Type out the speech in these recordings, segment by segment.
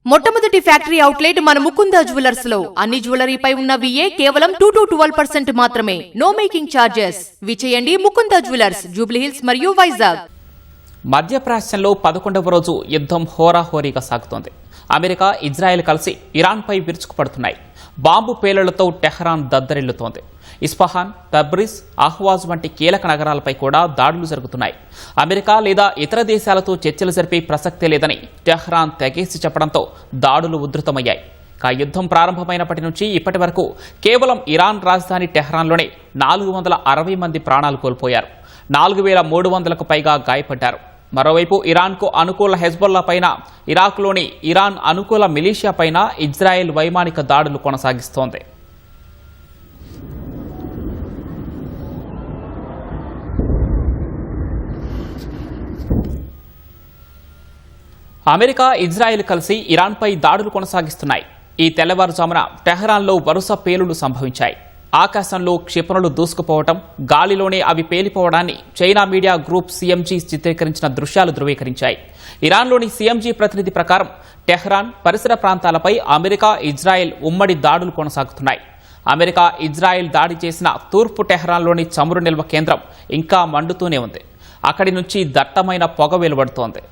మొట్టమొదటి factory outlet మన Mukunda jewellers లో అన్ని జ్యువెలరీపై ఉన్న VA కేవలం 2 to 12% మాత్రమే. No making charges. విచేయండి ముకుంద జ్యువెలర్స్, జూబ్లీ హిల్స్ మరియు వైజాగ్. మధ్యప్రాచ్యంలో 11వ రోజు యుద్ధం హోరాహోరీగా సాగుతోంది. అమెరికా, ఇజ్రాయెల్ కలిసి ఇరాన్పై విరుచుకుపడుతున్నాయి. బాంబు పేలుళ్లతో టెహ్రాన్ దద్దరిల్లుతోంది. ఇస్ఫహాన్, తబ్రిజ్, అహ్వాజ్ వంటి కీలక నగరాలపై కూడా దాడులు జరుగుతున్నాయి. అమెరికా లేదా ఇతర దేశాలతో చర్చలు జరిపే ప్రసక్తే లేదని టెహ్రాన్ తెగేసి చెప్పడంతో దాడులు ఉధృతమయ్యాయి. యుద్ధం ప్రారంభమైనప్పటి నుంచి ఇప్పటి వరకు కేవలం ఇరాన్ రాజధాని టెహ్రాన్లోనే 460 మంది ప్రాణాలు కోల్పోయారు. 4300కు పైగా గాయపడ్డారు. మరోవైపు ఇరాన్కు అనుకూల హెజ్బొల్లా పైన, ఇరాక్లోని ఇరాన్ అనుకూల మిలీషియా పైన ఇజ్రాయెల్ వైమానిక దాడులు కొనసాగిస్తోంది. అమెరికా, ఇజ్రాయెల్ కలిసి ఇరాన్పై దాడులు కొనసాగిస్తున్నాయి. ఈ తెల్లవారుజామున టెహ్రాన్లో వరుస పేలుళ్లు సంభవించాయి. ఆకాశంలో క్షిపణులు దూసుకుపోవడం, గాలిలోనే అవి పేలిపోవడాన్ని చైనా మీడియా గ్రూప్ CMG చిత్రీకరించిన దృశ్యాలు ధృవీకరించాయి. ఇరాన్లోని CMG ప్రతినిధి ప్రకారం టెహ్రాన్ పరిసర ప్రాంతాలపై అమెరికా, ఇజ్రాయెల్ ఉమ్మడి దాడులు కొనసాగుతున్నాయి. అమెరికా, ఇజ్రాయెల్ దాడి చేసిన తూర్పు టెహ్రాన్లోని చమురు నిల్వ కేంద్రం ఇంకా మండుతూనే ఉంది. అక్కడి నుంచి దట్టమైన పొగ వెలువడుతోంది.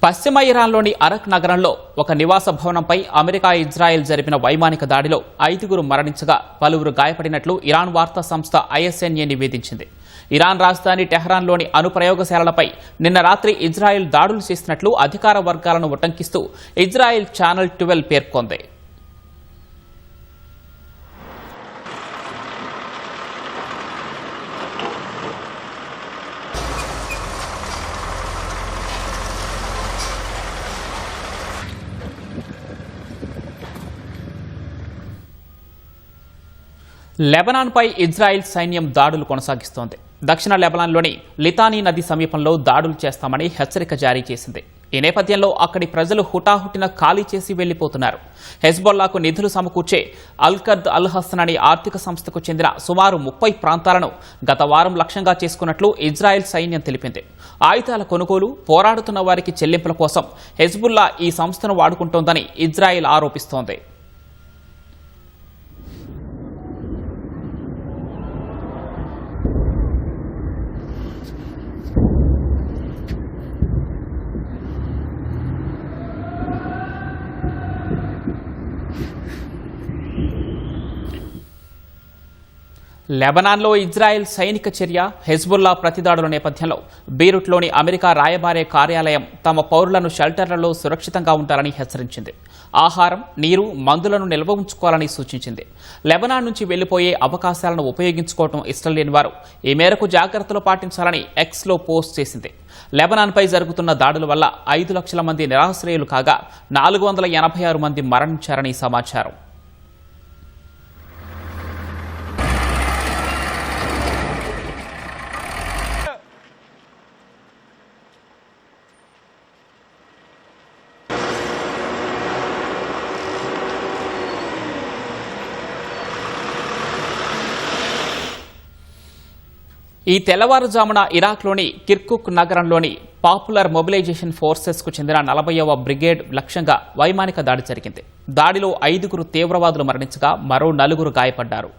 పశ్చిమ ఇరాన్లోని అరక్ నగరంలో ఒక నివాస భవనంపై అమెరికా, ఇజ్రాయెల్ జరిపిన వైమానిక దాడిలో 5గురు మరణించగా పలువురు గాయపడినట్లు ఇరాన్ వార్తా సంస్థ ISNA నివేదించింది. ఇరాన్ రాజధాని టెహ్రాన్లోని అణుప్రయోగశాలలపై నిన్న రాత్రి ఇజ్రాయెల్ దాడులు చేసినట్లు అధికార వర్గాలను ఉటంకిస్తూ ఇజ్రాయెల్ ఛానల్ 12 పేర్కొంది. లెబనాన్పై ఇజ్రాయెల్ సైన్యం దాడులు కొనసాగిస్తోంది. దక్షిణ లెబనాన్లోని లితానీ నది సమీపంలో దాడులు చేస్తామని హెచ్చరిక జారీ చేసింది. ఈ నేపథ్యంలో అక్కడి ప్రజలు హుటాహుటిన ఖాళీ చేసి వెళ్లిపోతున్నారు. హెజ్బొల్లాకు నిధులు సమకూర్చే అల్కర్ద్ అల్ హసన్ అనే ఆర్థిక సంస్థకు చెందిన సుమారు 30 ప్రాంతాలను గత వారం లక్ష్యంగా చేసుకున్నట్లు ఇజ్రాయెల్ సైన్యం తెలిపింది. ఆయుధాల కొనుగోలు, పోరాడుతున్న వారికి చెల్లింపుల కోసం హెజ్బుల్లా ఈ సంస్థను వాడుకుంటోందని ఇజ్రాయెల్ ఆరోపిస్తోంది. లెబనాన్లో ఇజ్రాయెల్ సైనిక చర్య, హెజ్బుల్లా ప్రతిదాడుల నేపథ్యంలో బీరుట్లోని అమెరికా రాయబారే కార్యాలయం తమ పౌరులను షెల్టర్లలో సురక్షితంగా ఉండాలని హెచ్చరించింది. ఆహారం, నీరు, మందులను నిల్వ ఉంచుకోవాలని సూచించింది. లెబనాన్ నుంచి వెళ్లిపోయే అవకాశాలను ఉపయోగించుకోవడం ఇష్టం లేని వారు ఈ మేరకు జాగ్రత్తలు పాటించాలని Xలో పోస్ట్ చేసింది. లెబనాన్పై జరుగుతున్న దాడుల వల్ల 5 లక్షల మంది నిరాశ్రయులు కాగా 486 మంది మరణించారని సమాచారం. ఈ తెల్లవారుజామున ఇరాక్లోని కిర్కుక్ నగరంలోని పాపులర్ మొబిలైజేషన్ ఫోర్సెస్కు చెందిన 40వ బ్రిగేడ్ లక్ష్యంగా వైమానిక దాడి జరిగింది. దాడిలో 5గురు తీవ్రవాదులు మరణించగా మరో 4 గాయపడ్డారు.